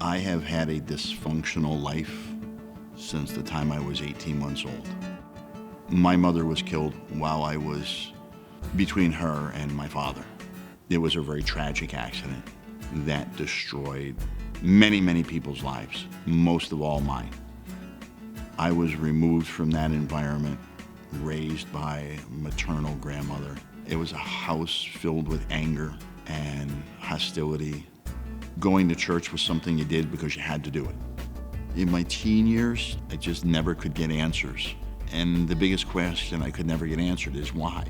I have had a dysfunctional life since the time I was 18 months old. My mother was killed while I was between her and my father. It was a very tragic accident that destroyed many, many people's lives, most of all mine. I was removed from that environment, raised by a maternal grandmother. It was a house filled with anger and hostility. Going to church was something you did because you had to do it. In my teen years, I just never could get answers. And the biggest question I could never get answered is why?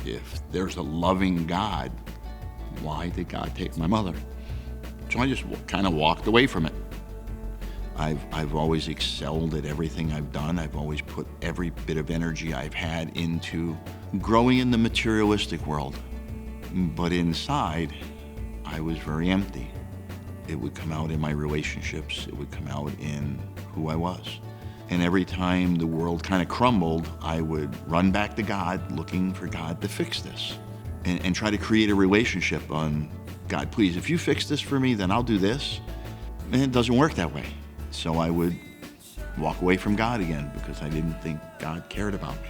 If there's a loving God, why did God take my mother? So I just kind of walked away from it. I've always excelled at everything I've done. I've always put every bit of energy I've had into growing in the materialistic world. But inside, I was very empty. It would come out in my relationships. It would come out in who I was. And every time the world kind of crumbled, I would run back to God, looking for God to fix this and try to create a relationship on, God, please, if you fix this for me, then I'll do this. And it doesn't work that way. So I would walk away from God again because I didn't think God cared about me.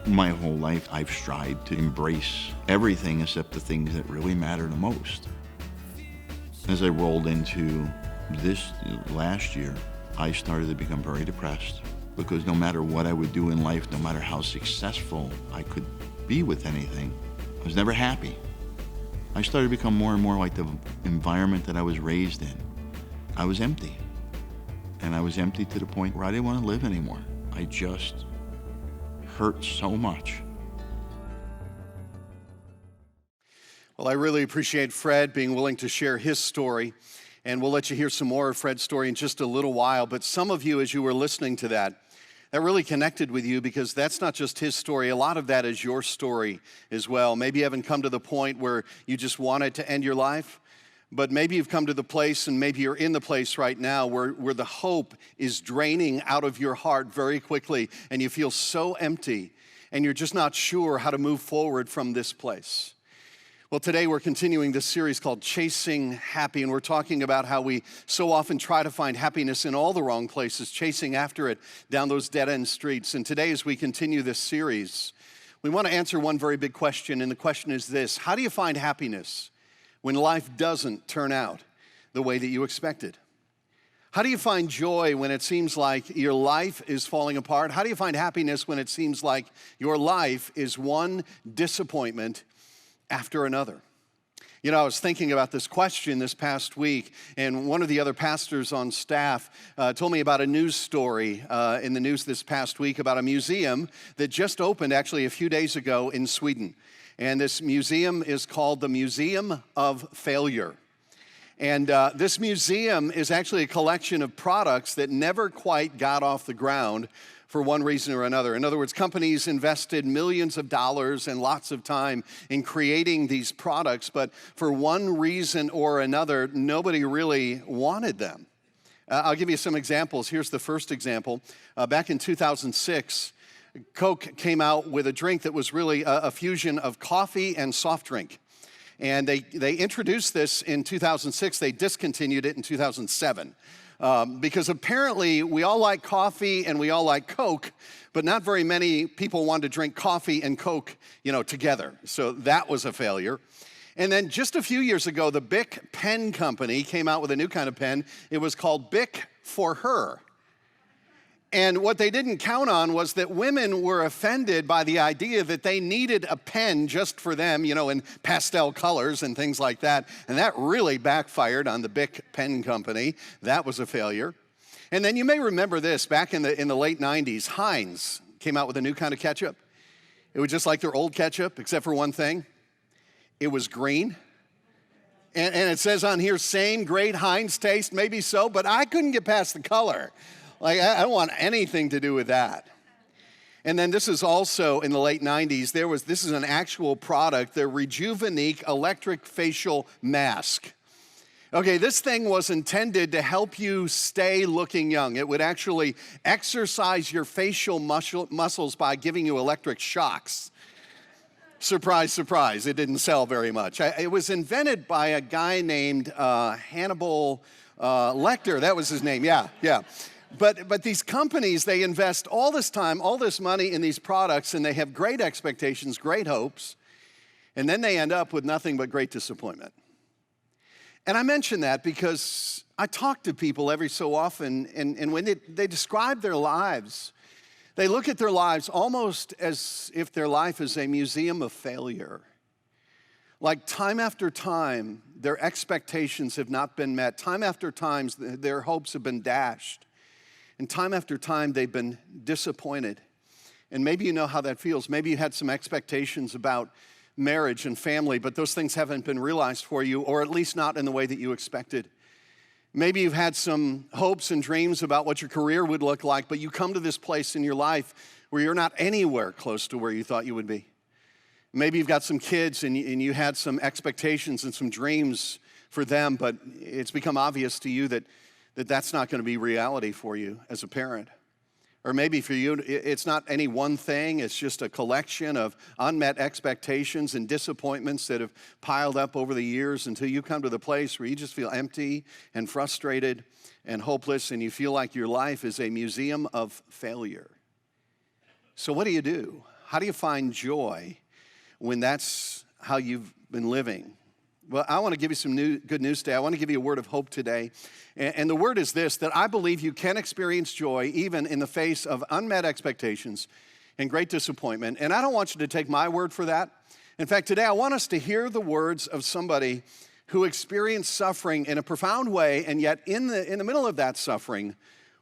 My whole life, I've strived to embrace everything except the things that really matter the most. As I rolled into this last year, I started to become very depressed because no matter what I would do in life, no matter how successful I could be with anything, I was never happy. I started to become more and more like the environment that I was raised in. I was empty. And I was empty to the point where I didn't want to live anymore. I just hurt so much. Well, I really appreciate Fred being willing to share his story, and we'll let you hear some more of Fred's story in just a little while. But some of you, as you were listening to that really connected with you because that's not just his story. A lot of that is your story as well. Maybe you haven't come to the point where you just wanted to end your life, but maybe you've come to the place, and maybe you're in the place right now where the hope is draining out of your heart very quickly, and you feel so empty, and you're just not sure how to move forward from this place. Well, today we're continuing this series called Chasing Happy, and we're talking about how we so often try to find happiness in all the wrong places, chasing after it down those dead-end streets. And today, as we continue this series, we want to answer one very big question, and the question is this: how do you find happiness when life doesn't turn out the way that you expected? How do you find joy when it seems like your life is falling apart? How do you find happiness when it seems like your life is one disappointment after another? You know, I was thinking about this question this past week, and one of the other pastors on staff told me about a news story in the news this past week about a museum that just opened actually a few days ago in Sweden. And this museum is called the Museum of Failure. And this museum is actually a collection of products that never quite got off the ground for one reason or another. In other words, companies invested millions of dollars and lots of time in creating these products, but for one reason or another, nobody really wanted them. I'll give you some examples. Here's the first example. Back in 2006, Coke came out with a drink that was really a fusion of coffee and soft drink. And they introduced this in 2006. They discontinued it in 2007. Because apparently we all like coffee and we all like Coke, but not very many people want to drink coffee and Coke, together. So that was a failure. And then just a few years ago, the Bic pen company came out with a new kind of pen. It was called Bic for Her. And what they didn't count on was that women were offended by the idea that they needed a pen just for them, in pastel colors and things like that. And that really backfired on the Bic pen company. That was a failure. And then you may remember this, back in the late 90s, Heinz came out with a new kind of ketchup. It was just like their old ketchup, except for one thing. It was green. And it says on here, same great Heinz taste, maybe so, but I couldn't get past the color. Like, I don't want anything to do with that. And then this is also in the late 90s. This is an actual product, the Rejuvenique Electric Facial Mask. Okay, this thing was intended to help you stay looking young. It would actually exercise your facial muscles by giving you electric shocks. Surprise, surprise, it didn't sell very much. It was invented by a guy named Hannibal Lecter. That was his name, yeah. But these companies, they invest all this time, all this money in these products, and they have great expectations, great hopes, and then they end up with nothing but great disappointment. And I mention that because I talk to people every so often, and when they describe their lives, they look at their lives almost as if their life is a museum of failure. Like time after time, their expectations have not been met. Time after time, their hopes have been dashed. And time after time, they've been disappointed. And maybe you know how that feels. Maybe you had some expectations about marriage and family, but those things haven't been realized for you, or at least not in the way that you expected. Maybe you've had some hopes and dreams about what your career would look like, but you come to this place in your life where you're not anywhere close to where you thought you would be. Maybe you've got some kids and you had some expectations and some dreams for them, but it's become obvious to you that that's not going to be reality for you as a parent. Or maybe for you, it's not any one thing, it's just a collection of unmet expectations and disappointments that have piled up over the years until you come to the place where you just feel empty and frustrated and hopeless, and you feel like your life is a museum of failure. So what do? How do you find joy when that's how you've been living? Well, I want to give you some good news today. I want to give you a word of hope today. And the word is this, that I believe you can experience joy even in the face of unmet expectations and great disappointment. And I don't want you to take my word for that. In fact, today I want us to hear the words of somebody who experienced suffering in a profound way, and yet in the middle of that suffering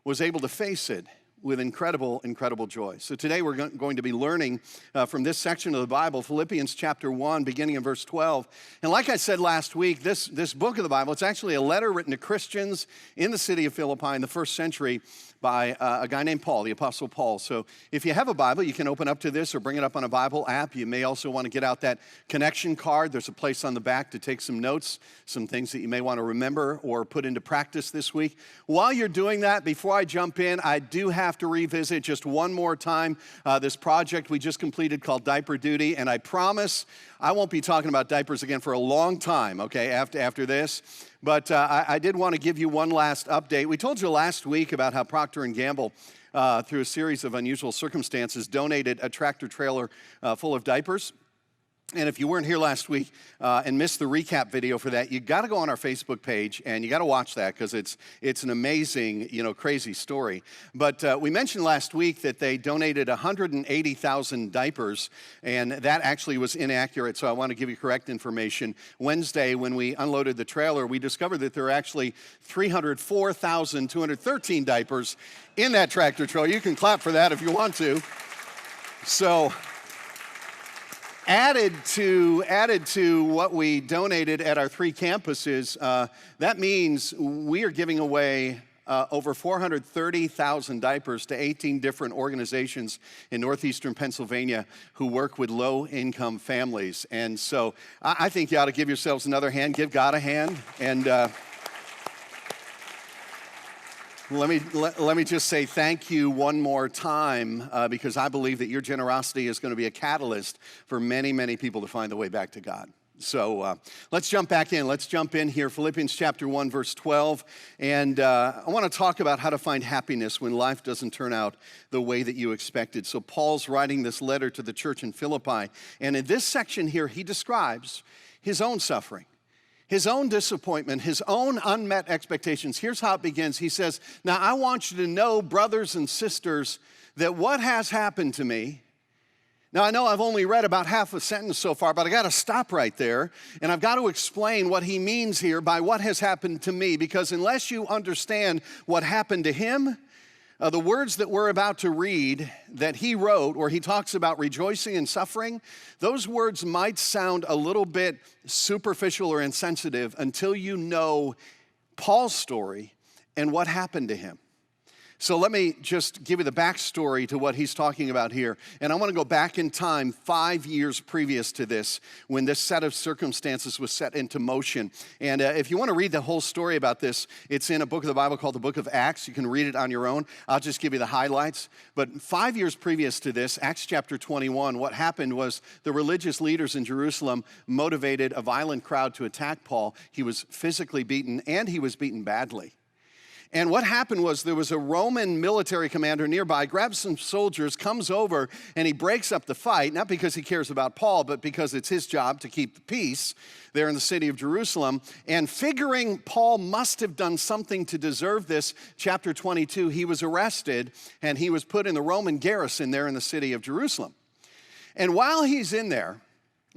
was able to face it with incredible joy. So today we're going to be learning from this section of the Bible, Philippians chapter 1, beginning in verse 12. And like I said last week, this book of the Bible, it's actually a letter written to Christians in the city of Philippi in the first century by a guy named Paul, the Apostle Paul. So if you have a Bible, you can open up to this or bring it up on a Bible app. You may also want to get out that connection card. There's a place on the back to take some notes, some things that you may want to remember or put into practice this week. While you're doing that, before I jump in, I do have to revisit just one more time this project we just completed called Diaper Duty, and I promise I won't be talking about diapers again for a long time, okay, after this. But I did want to give you one last update. We told you last week about how Procter & Gamble, through a series of unusual circumstances, donated a tractor trailer full of diapers. And if you weren't here last week and missed the recap video for that, you got to go on our Facebook page and you got to watch that because it's an amazing, crazy story. But we mentioned last week that they donated 180,000 diapers, and that actually was inaccurate. So I want to give you correct information. Wednesday, when we unloaded the trailer, we discovered that there were actually 304,213 diapers in that tractor trailer. You can clap for that if you want to. So Added to what we donated at our 3 campuses, that means we are giving away over 430,000 diapers to 18 different organizations in northeastern Pennsylvania who work with low-income families. And so I think you ought to give yourselves another hand, give God a hand, and let me just say thank you one more time because I believe that your generosity is going to be a catalyst for many, many people to find the way back to God. So let's jump back in. Let's jump in here, Philippians chapter 1, verse 12. And I want to talk about how to find happiness when life doesn't turn out the way that you expected. So Paul's writing this letter to the church in Philippi. And in this section here, he describes his own suffering, his own disappointment, his own unmet expectations. Here's how it begins. He says, now I want you to know, brothers and sisters, that what has happened to me. Now I know I've only read about half a sentence so far, but I got to stop right there, and I've got to explain what he means here by what has happened to me, because unless you understand what happened to him, the words that we're about to read that he wrote, where he talks about rejoicing and suffering, those words might sound a little bit superficial or insensitive until you know Paul's story and what happened to him. So let me just give you the backstory to what he's talking about here. And I want to go back in time 5 years previous to this, when this set of circumstances was set into motion. And if you want to read the whole story about this, it's in a book of the Bible called the Book of Acts. You can read it on your own. I'll just give you the highlights. But 5 years previous to this, Acts chapter 21, what happened was the religious leaders in Jerusalem motivated a violent crowd to attack Paul. He was physically beaten, and he was beaten badly. And what happened was there was a Roman military commander nearby, grabs some soldiers, comes over, and he breaks up the fight, not because he cares about Paul, but because it's his job to keep the peace there in the city of Jerusalem. And figuring Paul must have done something to deserve this, chapter 22, he was arrested, and he was put in the Roman garrison there in the city of Jerusalem. And while he's in there,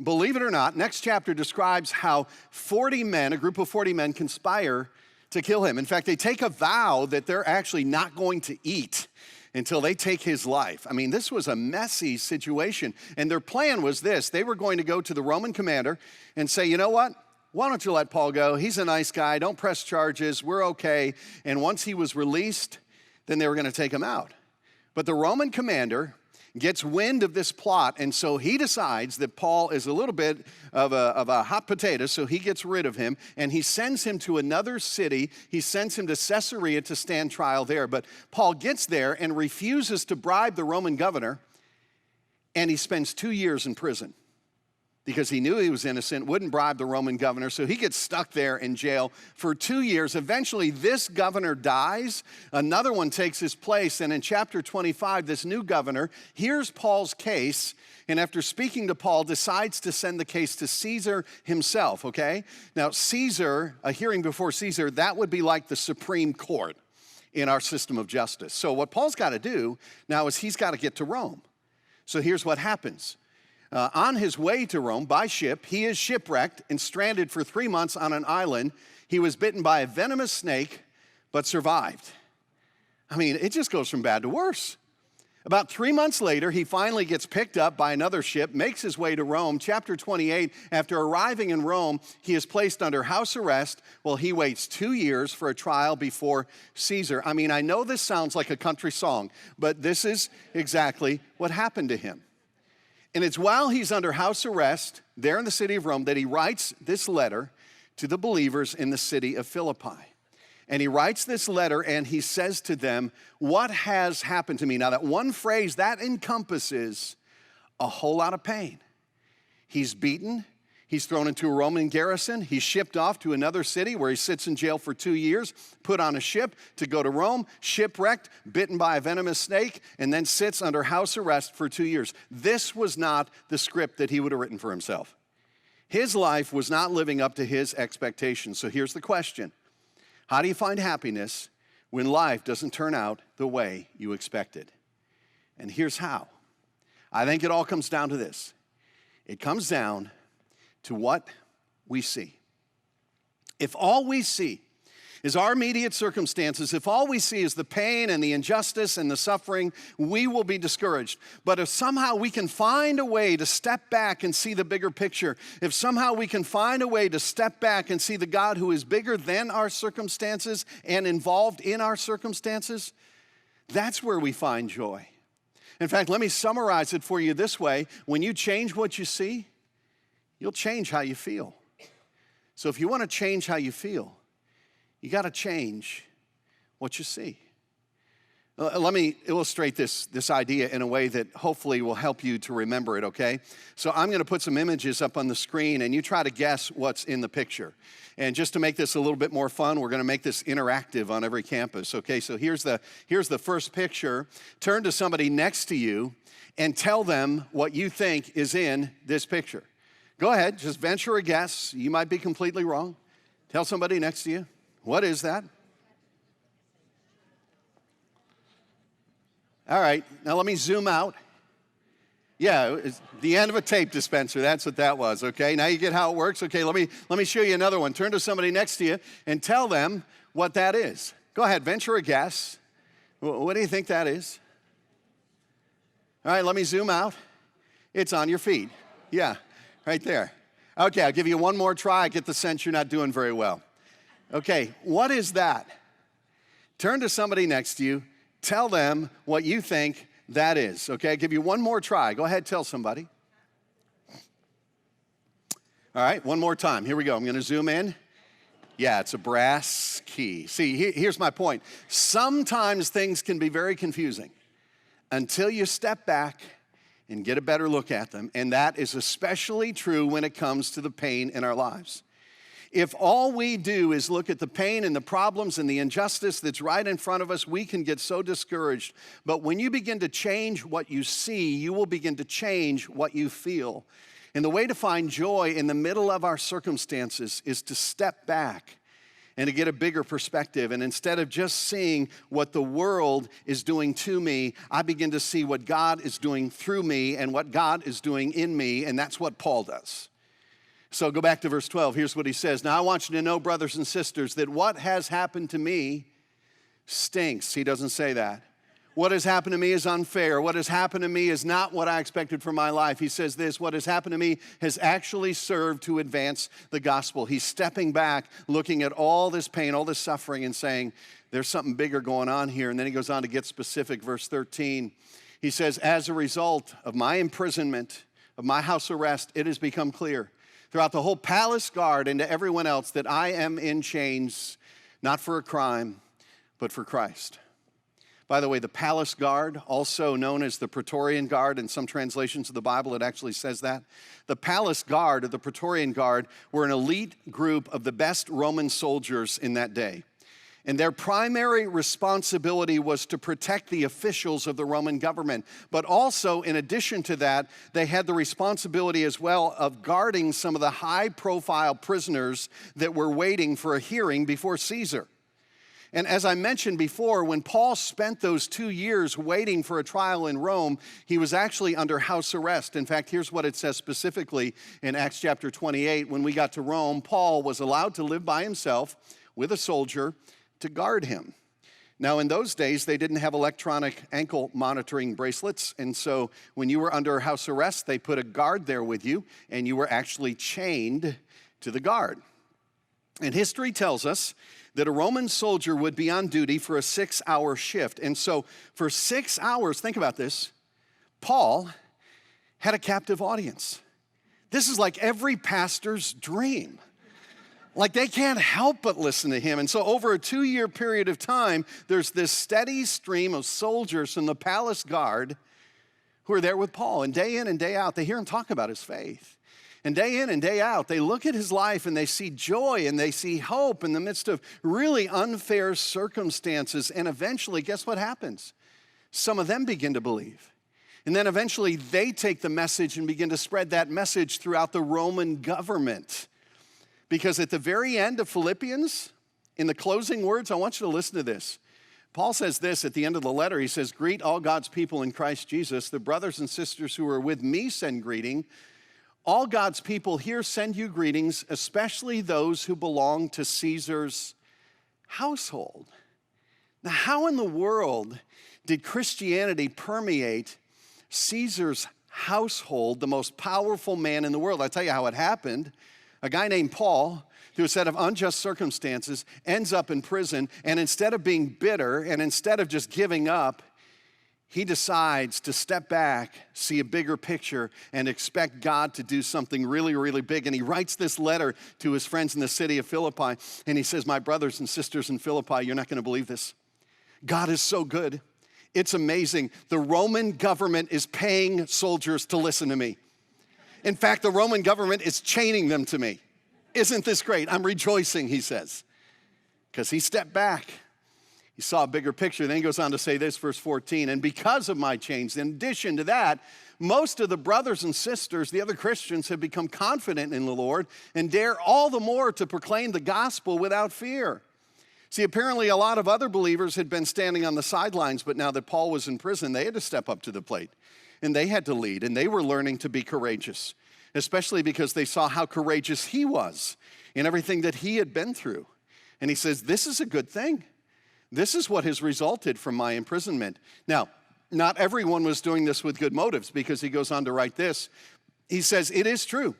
believe it or not, next chapter describes how 40 men, a group of 40 men, conspire to kill him. In fact, they take a vow that they're actually not going to eat until they take his life. I mean, this was a messy situation. And their plan was this. They were going to go to the Roman commander and say, you know what? Why don't you let Paul go? He's a nice guy. Don't press charges. We're okay. And once he was released, then they were going to take him out. But the Roman commander gets wind of this plot, and so he decides that Paul is a little bit of a hot potato, so he gets rid of him, and he sends him to another city. He sends him to Caesarea to stand trial there. But Paul gets there and refuses to bribe the Roman governor, and he spends 2 years in prison because he knew he was innocent, wouldn't bribe the Roman governor, so he gets stuck there in jail for 2 years. Eventually, this governor dies. Another one takes his place, and in chapter 25, this new governor hears Paul's case, and after speaking to Paul, decides to send the case to Caesar himself, okay? Now, Caesar, a hearing before Caesar, that would be like the Supreme Court in our system of justice. So what Paul's got to do now is he's got to get to Rome. So here's what happens. On his way to Rome by ship, he is shipwrecked and stranded for 3 months on an island. He was bitten by a venomous snake, but survived. I mean, it just goes from bad to worse. About 3 months later, he finally gets picked up by another ship, makes his way to Rome. Chapter 28, after arriving in Rome, he is placed under house arrest while he waits 2 years for a trial before Caesar. I mean, I know this sounds like a country song, but this is exactly what happened to him. And it's while he's under house arrest there in the city of Rome that he writes this letter to the believers in the city of Philippi. And he writes this letter and he says to them, what has happened to me? Now that one phrase, that encompasses a whole lot of pain. He's beaten. He's thrown into a Roman garrison. He's shipped off to another city where he sits in jail for 2 years, put on a ship to go to Rome, shipwrecked, bitten by a venomous snake, and then sits under house arrest for 2 years. This was not the script that he would have written for himself. His life was not living up to his expectations. So here's the question. How do you find happiness when life doesn't turn out the way you expected? And here's how. I think it all comes down to this. It comes down to what we see. If all we see is our immediate circumstances, if all we see is the pain and the injustice and the suffering, we will be discouraged. But if somehow we can find a way to step back and see the bigger picture, if somehow we can find a way to step back and see the God who is bigger than our circumstances and involved in our circumstances, that's where we find joy. In fact, let me summarize it for you this way. When you change what you see, you'll change how you feel. So if you want to change how you feel, you got to change what you see. Let me illustrate this idea in a way that hopefully will help you to remember it, okay? So I'm going to put some images up on the screen, and you try to guess what's in the picture. And just to make this a little bit more fun, we're going to make this interactive on every campus, okay? So here's the first picture. Turn to somebody next to you and tell them what you think is in this picture. Go ahead, just venture a guess. You might be completely wrong. Tell somebody next to you. What is that? All right, now let me zoom out. Yeah, it's the end of a tape dispenser. That's what that was, okay? Now you get how it works. Okay, let me show you another one. Turn to somebody next to you and tell them what that is. Go ahead, venture a guess. What do you think that is? All right, let me zoom out. It's on your feet. Yeah. Right there. Okay, I'll give you one more try. I get the sense you're not doing very well. Okay, what is that? Turn to somebody next to you. Tell them what you think that is, okay? I'll give you one more try. Go ahead, tell somebody. All right, one more time. Here we go. I'm going to zoom in. Yeah, it's a brass key. See, here's my point. Sometimes things can be very confusing until you step back and get a better look at them, and that is especially true when it comes to the pain in our lives. If all we do is look at the pain and the problems and the injustice that's right in front of us, we can get so discouraged. But when you begin to change what you see, you will begin to change what you feel. And the way to find joy in the middle of our circumstances is to step back and to get a bigger perspective. And instead of just seeing what the world is doing to me, I begin to see what God is doing through me and what God is doing in me, and that's what Paul does. So go back to verse 12. Here's what he says. Now I want you to know, brothers and sisters, that what has happened to me stinks. He doesn't say that. What has happened to me is unfair. What has happened to me is not what I expected for my life. He says this, what has happened to me has actually served to advance the gospel. He's stepping back, looking at all this pain, all this suffering, and saying, there's something bigger going on here. And then he goes on to get specific, verse 13. He says, as a result of my imprisonment, of my house arrest, it has become clear throughout the whole palace guard and to everyone else that I am in chains, not for a crime, but for Christ. By the way, the palace guard, also known as the Praetorian Guard, in some translations of the Bible it actually says that. The palace guard, or the Praetorian Guard, were an elite group of the best Roman soldiers in that day. And their primary responsibility was to protect the officials of the Roman government. But also, in addition to that, they had the responsibility as well of guarding some of the high-profile prisoners that were waiting for a hearing before Caesar. And as I mentioned before, when Paul spent those 2 years waiting for a trial in Rome, he was actually under house arrest. In fact, here's what it says specifically in Acts chapter 28. When we got to Rome, Paul was allowed to live by himself with a soldier to guard him. Now, in those days, they didn't have electronic ankle monitoring bracelets, and so when you were under house arrest, they put a guard there with you, and you were actually chained to the guard. And history tells us that a Roman soldier would be on duty for a 6-hour shift. And so for 6 hours, think about this, Paul had a captive audience. This is like every pastor's dream. Like they can't help but listen to him. And so over a 2-year period of time, there's this steady stream of soldiers from the palace guard who are there with Paul. And day in and day out, they hear him talk about his faith. And day in and day out, they look at his life and they see joy and they see hope in the midst of really unfair circumstances. And eventually, guess what happens? Some of them begin to believe. And then eventually they take the message and begin to spread that message throughout the Roman government. Because at the very end of Philippians, in the closing words, I want you to listen to this. Paul says this at the end of the letter. He says, greet all God's people in Christ Jesus. The brothers and sisters who are with me send greeting. All God's people here send you greetings, especially those who belong to Caesar's household. Now, how in the world did Christianity permeate Caesar's household, the most powerful man in the world? I'll tell you how it happened. A guy named Paul, through a set of unjust circumstances, ends up in prison, and instead of being bitter and instead of just giving up, he decides to step back, see a bigger picture, and expect God to do something really, really big. And he writes this letter to his friends in the city of Philippi, and he says, my brothers and sisters in Philippi, you're not going to believe this. God is so good. It's amazing. The Roman government is paying soldiers to listen to me. In fact, the Roman government is chaining them to me. Isn't this great? I'm rejoicing, he says, because he stepped back. He saw a bigger picture. Then he goes on to say this, verse 14, and because of my chains, in addition to that, most of the brothers and sisters, the other Christians, have become confident in the Lord and dare all the more to proclaim the gospel without fear. See, apparently a lot of other believers had been standing on the sidelines, but now that Paul was in prison, they had to step up to the plate. And they had to lead, and they were learning to be courageous, especially because they saw how courageous he was in everything that he had been through. And he says, this is a good thing. This is what has resulted from my imprisonment. Now, not everyone was doing this with good motives, because he goes on to write this. He says, it is true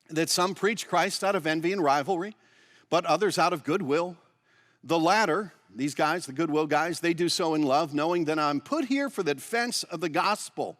that some preach Christ out of envy and rivalry, but others out of goodwill. The latter, these guys, the Goodwill guys, they do so in love, knowing that I'm put here for the defense of the gospel.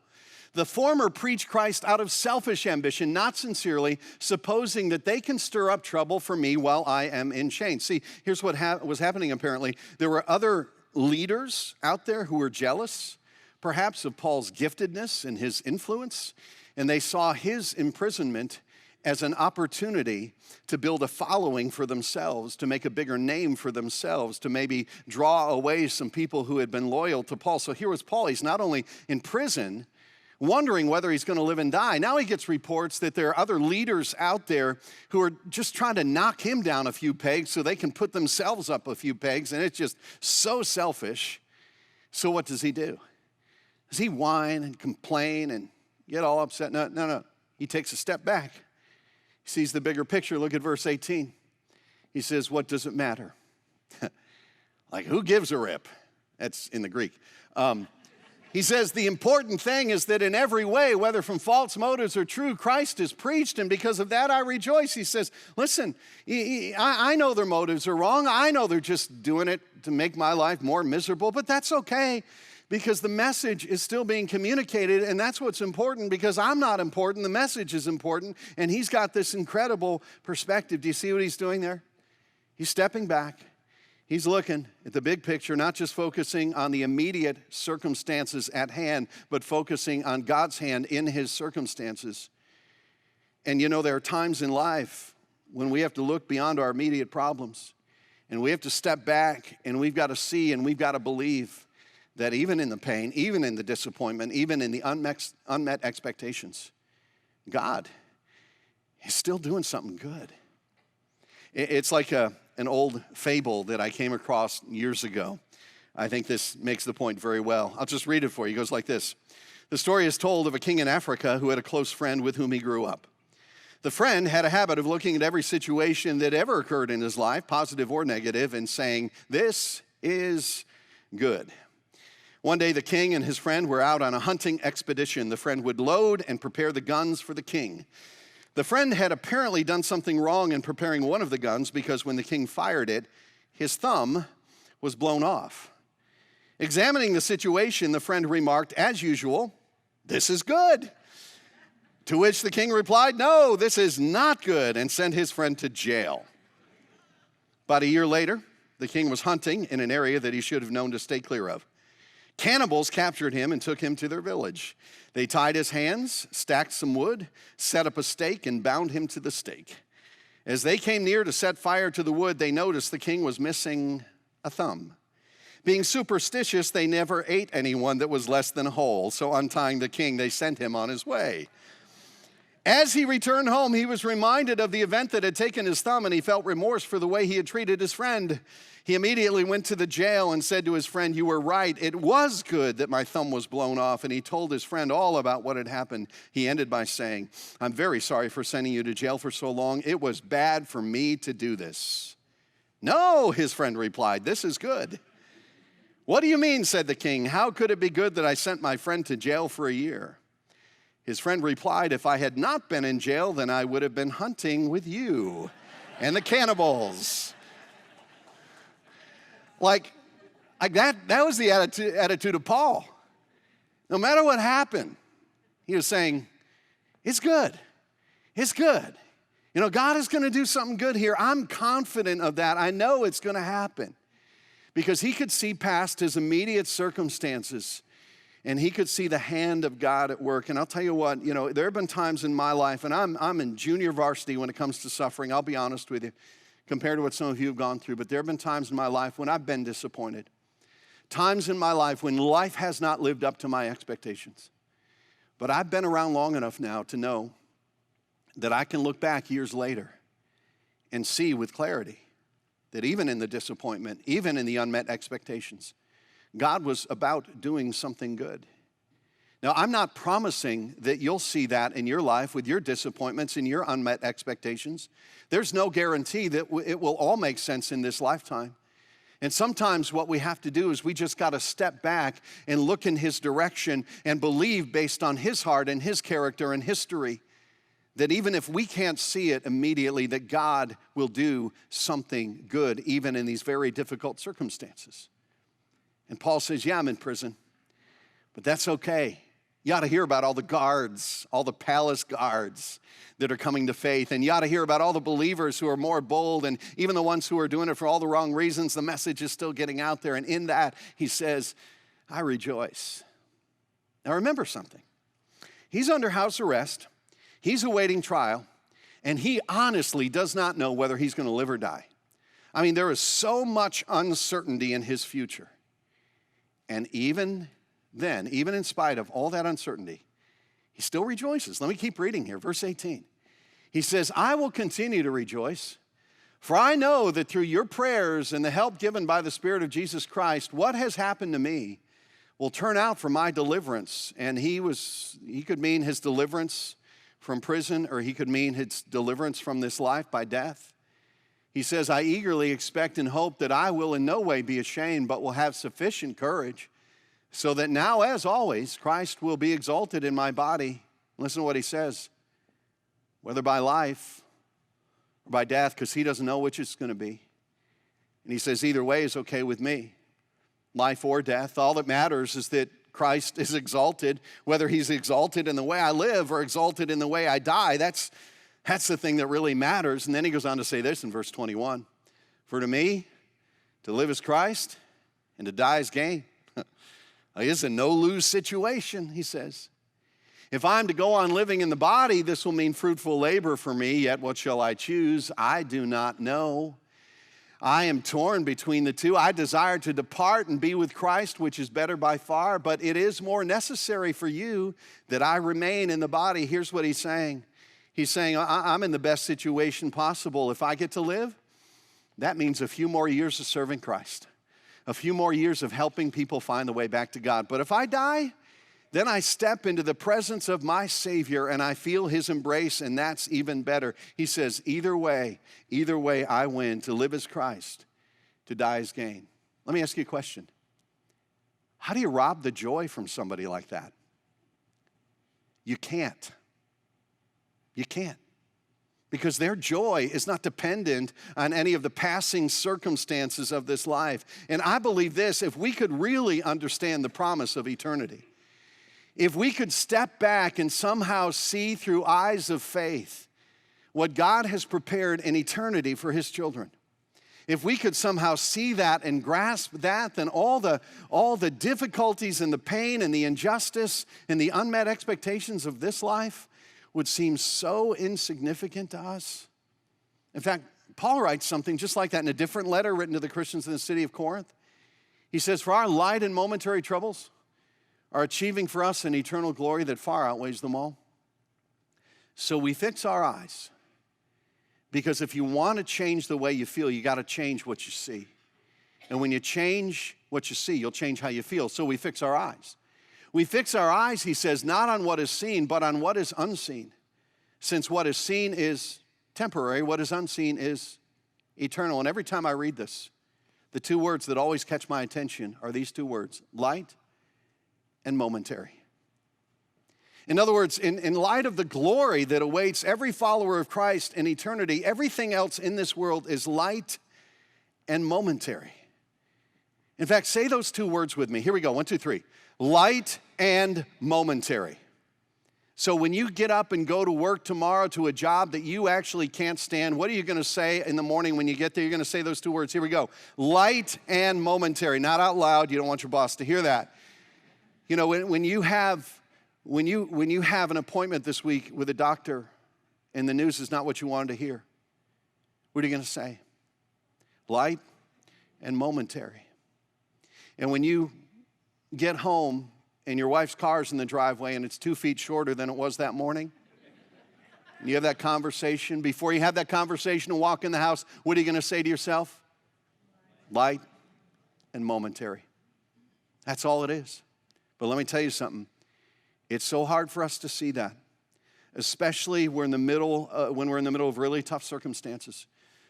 The former preach Christ out of selfish ambition, not sincerely, supposing that they can stir up trouble for me while I am in chains. See, here's what was happening apparently. There were other leaders out there who were jealous, perhaps of Paul's giftedness and his influence, and they saw his imprisonment as an opportunity to build a following for themselves, to make a bigger name for themselves, to maybe draw away some people who had been loyal to Paul. So here was Paul. He's not only in prison, wondering whether he's going to live and die. Now he gets reports that there are other leaders out there who are just trying to knock him down a few pegs so they can put themselves up a few pegs, and it's just so selfish. So what does he do? Does he whine and complain and get all upset? No. He takes a step back. He sees the bigger picture. Look at verse 18. He says, what does it matter? Like, who gives a rip? That's in the Greek. He says, the important thing is that in every way, whether from false motives or true, Christ is preached, and because of that I rejoice. He says, listen, I know their motives are wrong. I know they're just doing it to make my life more miserable, but that's okay because the message is still being communicated, and that's what's important because I'm not important. The message is important, and he's got this incredible perspective. Do you see what he's doing there? He's stepping back. He's looking at the big picture, not just focusing on the immediate circumstances at hand, but focusing on God's hand in his circumstances. And you know, there are times in life when we have to look beyond our immediate problems, and we have to step back, and we've got to see, and we've got to believe that even in the pain, even in the disappointment, even in the unmet expectations, God is still doing something good. It's like an old fable that I came across years ago. I think this makes the point very well. I'll just read it for you. It goes like this. The story is told of a king in Africa who had a close friend with whom he grew up. The friend had a habit of looking at every situation that ever occurred in his life, positive or negative, and saying, this is good. One day the king and his friend were out on a hunting expedition. The friend would load and prepare the guns for the king. The friend had apparently done something wrong in preparing one of the guns because when the king fired it, his thumb was blown off. Examining the situation, the friend remarked, as usual, this is good. To which the king replied, no, this is not good, and sent his friend to jail. About a year later, the king was hunting in an area that he should have known to stay clear of. Cannibals captured him and took him to their village. They tied his hands, stacked some wood, set up a stake, and bound him to the stake. As they came near to set fire to the wood, they noticed the king was missing a thumb. Being superstitious, they never ate anyone that was less than whole. So untying the king, they sent him on his way. As he returned home, he was reminded of the event that had taken his thumb, and he felt remorse for the way he had treated his friend. He immediately went to the jail and said to his friend, you were right. It was good that my thumb was blown off. And he told his friend all about what had happened. He ended by saying, I'm very sorry for sending you to jail for so long. It was bad for me to do this. No, his friend replied, this is good. What do you mean, said the king. How could it be good that I sent my friend to jail for a year? His friend replied, if I had not been in jail, then I would have been hunting with you and the cannibals. Like that was the attitude of Paul. No matter what happened, he was saying, it's good. It's good. You know, God is going to do something good here. I'm confident of that. I know it's going to happen. Because he could see past his immediate circumstances, and he could see the hand of God at work. And I'll tell you what, you know, there have been times in my life, and I'm in junior varsity when it comes to suffering, I'll be honest with you, compared to what some of you have gone through. But there have been times in my life when I've been disappointed. Times in my life when life has not lived up to my expectations. But I've been around long enough now to know that I can look back years later and see with clarity that even in the disappointment, even in the unmet expectations, God was about doing something good. Now, I'm not promising that you'll see that in your life with your disappointments and your unmet expectations. There's no guarantee that it will all make sense in this lifetime. And sometimes what we have to do is we just got to step back and look in his direction and believe based on his heart and his character and history that even if we can't see it immediately, that God will do something good even in these very difficult circumstances. And Paul says, yeah, I'm in prison, but that's okay. You ought to hear about all the guards, all the palace guards that are coming to faith. And you ought to hear about all the believers who are more bold, and even the ones who are doing it for all the wrong reasons. The message is still getting out there. And in that, he says, I rejoice. Now remember something. He's under house arrest. He's awaiting trial. And he honestly does not know whether he's going to live or die. I mean, there is so much uncertainty in his future. And even then, even in spite of all that uncertainty, he still rejoices. Let me keep reading here. Verse 18. He says, I will continue to rejoice, for I know that through your prayers and the help given by the Spirit of Jesus Christ, what has happened to me will turn out for my deliverance. And he could mean his deliverance from prison, or he could mean his deliverance from this life by death. He says, I eagerly expect and hope that I will in no way be ashamed, but will have sufficient courage, so that now, as always, Christ will be exalted in my body. Listen to what he says. Whether by life or by death, because he doesn't know which it's going to be. And he says either way is okay with me. Life or death. All that matters is that Christ is exalted. Whether he's exalted in the way I live or exalted in the way I die, that's the thing that really matters. And then he goes on to say this in verse 21. For to me, to live is Christ, and to die is gain. It's a no-lose situation, he says. If I'm to go on living in the body, this will mean fruitful labor for me, yet what shall I choose? I do not know. I am torn between the two. I desire to depart and be with Christ, which is better by far, but it is more necessary for you that I remain in the body. Here's what he's saying. He's saying, I'm in the best situation possible. If I get to live, that means a few more years of serving Christ. A few more years of helping people find the way back to God. But if I die, then I step into the presence of my Savior and I feel his embrace, and that's even better. He says, either way I win. To live is Christ, to die is gain. Let me ask you a question. How do you rob the joy from somebody like that? You can't. You can't. Because their joy is not dependent on any of the passing circumstances of this life. And I believe this, if we could really understand the promise of eternity, if we could step back and somehow see through eyes of faith what God has prepared in eternity for his children, if we could somehow see that and grasp that, then all the difficulties and the pain and the injustice and the unmet expectations of this life would seem so insignificant to us. In fact, Paul writes something just like that in a different letter written to the Christians in the city of Corinth. He says, for our light and momentary troubles are achieving for us an eternal glory that far outweighs them all. So we fix our eyes, because if you want to change the way you feel, you got to change what you see. And when you change what you see, you'll change how you feel. So we fix our eyes. We fix our eyes, he says, not on what is seen, but on what is unseen. Since what is seen is temporary, what is unseen is eternal. And every time I read this, the two words that always catch my attention are these two words, light and momentary. In other words, in light of the glory that awaits every follower of Christ in eternity, everything else in this world is light and momentary. In fact, say those two words with me. Here we go, 1, 2, 3. Light and momentary. So when you get up and go to work tomorrow to a job that you actually can't stand, what are you going to say in the morning when you get there? You're going to say those two words. Here we go. Light and momentary. Not out loud. You don't want your boss to hear that. You know, when you have an appointment this week with a doctor and the news is not what you wanted to hear, what are you going to say? Light and momentary. And when you get home and your wife's car's in the driveway and it's 2 feet shorter than it was that morning, and you have that conversation, before you have that conversation and walk in the house, what are you going to say to yourself? Light and momentary. That's all it is. But let me tell you something. It's so hard for us to see that, especially when we're in the middle of really tough circumstances.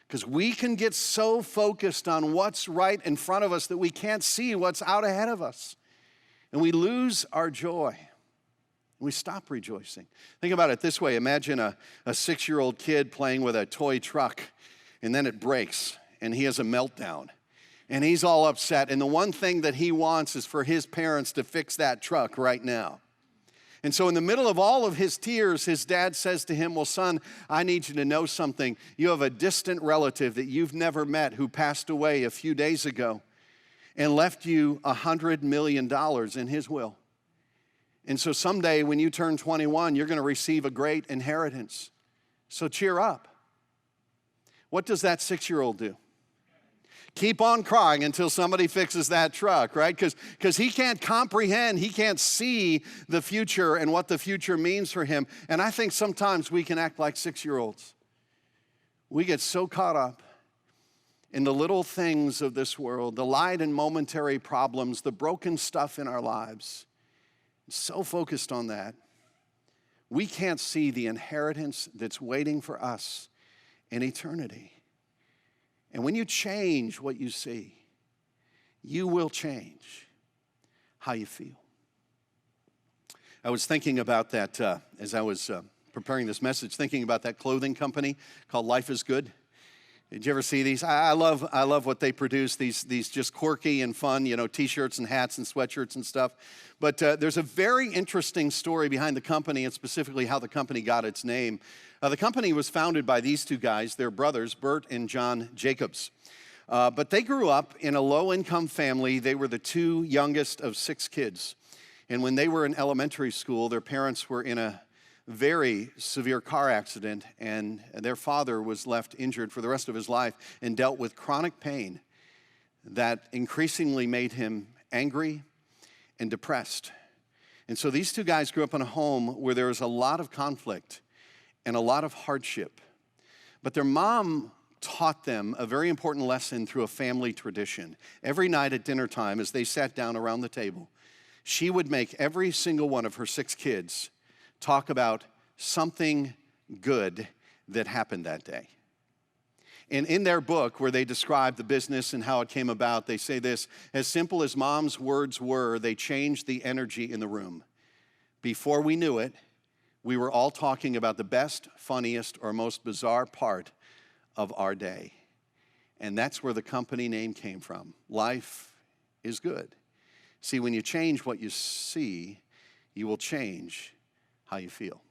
Because we can get so focused on what's right in front of us that we can't see what's out ahead of us. And we lose our joy. We stop rejoicing. Think about it this way. Imagine a 6-year-old kid playing with a toy truck, and then it breaks, and he has a meltdown. And he's all upset. And the one thing that he wants is for his parents to fix that truck right now. And so in the middle of all of his tears, his dad says to him, well, son, I need you to know something. You have a distant relative that you've never met who passed away a few days ago and left you $100 million in his will. And so someday when you turn 21, you're going to receive a great inheritance. So cheer up. What does that 6-year-old do? Keep on crying until somebody fixes that truck, right? Because he can't comprehend, he can't see the future and what the future means for him. And I think sometimes we can act like 6-year-olds. We get so caught up in the little things of this world, the light and momentary problems, the broken stuff in our lives. So focused on that, we can't see the inheritance that's waiting for us in eternity. And when you change what you see, you will change how you feel. I was thinking about that as I was preparing this message, thinking about that clothing company called Life is Good. Did you ever see these? I love what they produce, these just quirky and fun, T-shirts and hats and sweatshirts and stuff. But there's a very interesting story behind the company and specifically how the company got its name. The company was founded by these two guys, they're brothers, Bert and John Jacobs. But they grew up in a low-income family. They were the 2 youngest of 6 kids. And when they were in elementary school, their parents were in a very severe car accident, and their father was left injured for the rest of his life and dealt with chronic pain that increasingly made him angry and depressed. And so these 2 guys grew up in a home where there was a lot of conflict and a lot of hardship. But their mom taught them a very important lesson through a family tradition. Every night at dinner time, as they sat down around the table, she would make every single one of her 6 kids talk about something good that happened that day. And in their book, where they describe the business and how it came about, they say this: as simple as Mom's words were, they changed the energy in the room. Before we knew it, we were all talking about the best, funniest, or most bizarre part of our day. And that's where the company name came from. Life is good. See, when you change what you see, you will change how you feel.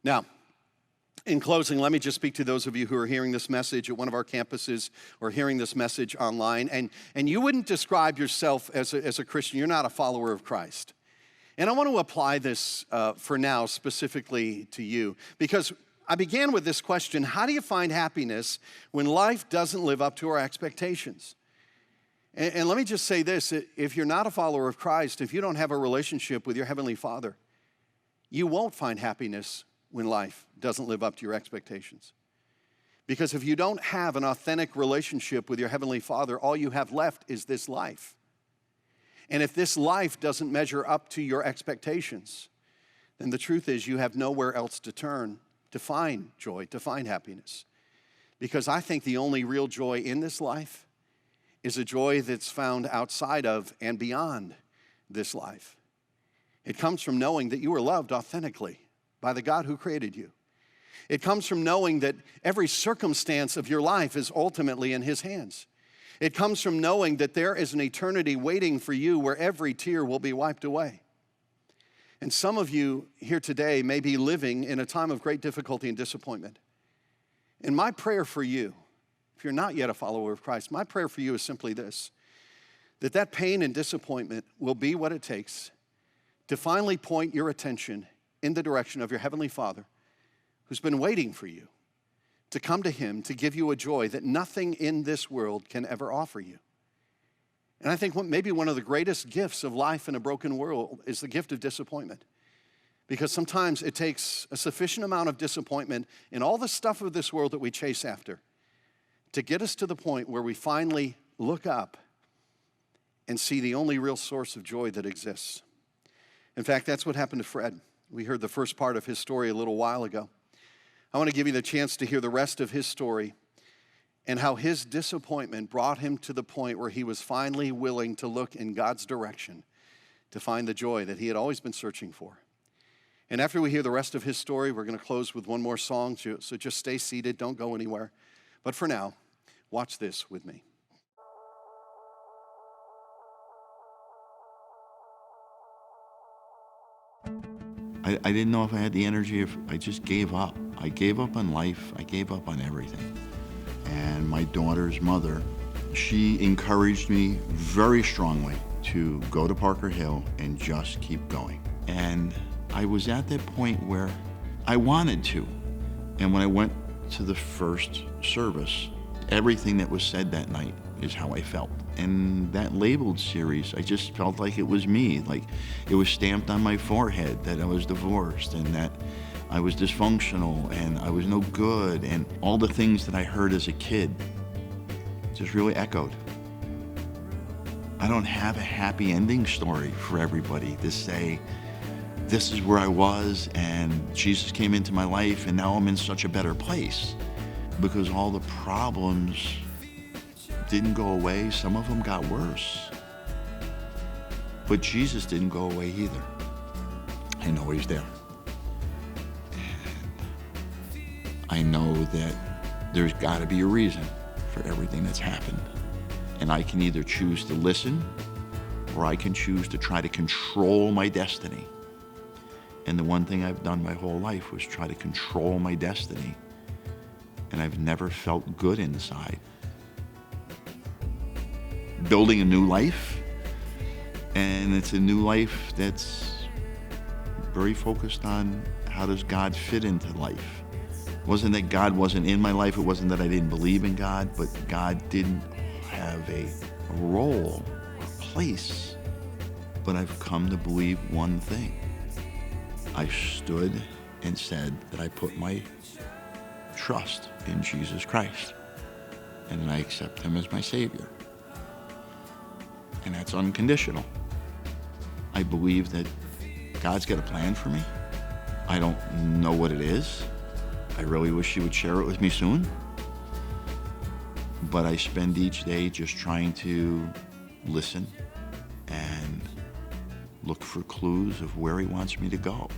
Now, in closing, let me just speak to those of you who are hearing this message at one of our campuses or hearing this message online, and you wouldn't describe yourself as a Christian. You're not a follower of Christ. And I want to apply this for now specifically to you, because I began with this question: how do you find happiness when life doesn't live up to our expectations? And let me just say this: if you're not a follower of Christ, if you don't have a relationship with your Heavenly Father, you won't find happiness when life doesn't live up to your expectations. Because if you don't have an authentic relationship with your Heavenly Father, all you have left is this life. And if this life doesn't measure up to your expectations, then the truth is you have nowhere else to turn to find joy, to find happiness. Because I think the only real joy in this life is a joy that's found outside of and beyond this life. It comes from knowing that you are loved authentically by the God who created you. It comes from knowing that every circumstance of your life is ultimately in His hands. It comes from knowing that there is an eternity waiting for you where every tear will be wiped away. And some of you here today may be living in a time of great difficulty and disappointment. And my prayer for you, if you're not yet a follower of Christ, my prayer for you is simply this: that pain and disappointment will be what it takes to finally point your attention in the direction of your Heavenly Father, who's been waiting for you to come to Him to give you a joy that nothing in this world can ever offer you. And I think maybe one of the greatest gifts of life in a broken world is the gift of disappointment. Because sometimes it takes a sufficient amount of disappointment in all the stuff of this world that we chase after to get us to the point where we finally look up and see the only real source of joy that exists. In fact, that's what happened to Fred. We heard the first part of his story a little while ago. I want to give you the chance to hear the rest of his story and how his disappointment brought him to the point where he was finally willing to look in God's direction to find the joy that he had always been searching for. And after we hear the rest of his story, we're going to close with one more song. So just stay seated, don't go anywhere. But for now, watch this with me. I didn't know if I had the energy. If I just gave up. I gave up on life. I gave up on everything. And my daughter's mother, she encouraged me very strongly to go to Parker Hill and just keep going. And I was at that point where I wanted to. And when I went to the first service, everything that was said that night is how I felt. And that labeled series, I just felt like it was me. Like it was stamped on my forehead that I was divorced and that I was dysfunctional and I was no good, and all the things that I heard as a kid just really echoed. I don't have a happy ending story for everybody to say, this is where I was and Jesus came into my life and now I'm in such a better place, because all the problems didn't go away. Some of them got worse. But Jesus didn't go away either. I know he's there. And I know that there's got to be a reason for everything that's happened. And I can either choose to listen or I can choose to try to control my destiny. And the one thing I've done my whole life was try to control my destiny. And I've never felt good inside. Building a new life, and it's a new life that's very focused on how does God fit into life. It wasn't that God wasn't in my life, it wasn't that I didn't believe in God, but God didn't have a role or place. But I've come to believe one thing. I stood and said that I put my trust in Jesus Christ, and I accept him as my Savior. And that's unconditional. I believe that God's got a plan for me. I don't know what it is. I really wish he would share it with me soon. But I spend each day just trying to listen and look for clues of where he wants me to go.